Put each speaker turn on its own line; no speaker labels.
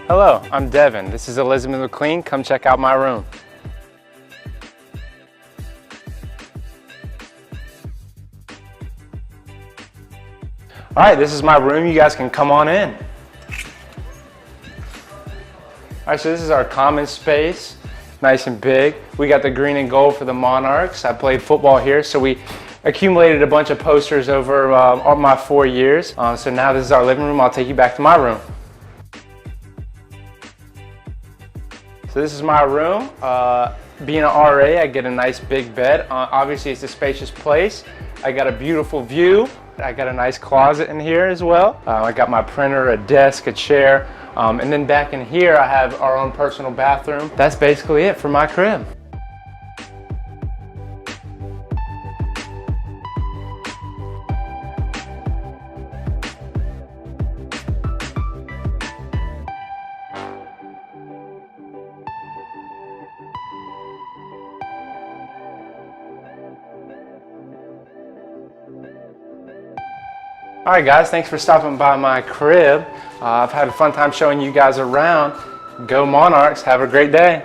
Hello, I'm Devon. This is Elizabeth McLean. Come check out my room. All right, this is my room. You guys can come on in. All right, so this is our common space, nice and big. We got the green and gold for the Monarchs. I played football here, so we accumulated a bunch of posters over my 4 years. So now this is our living room. I'll take you back to my room. So this is my room. Being an RA, I get a nice big bed. Obviously, it's a spacious place. I got a beautiful view. I got a nice closet in here as well. I got my printer, a desk, a chair. And then back in here, I have our own personal bathroom. That's basically it for my crib. All right, guys, thanks for stopping by my crib. I've had a fun time showing you guys around. Go Monarchs, have a great day.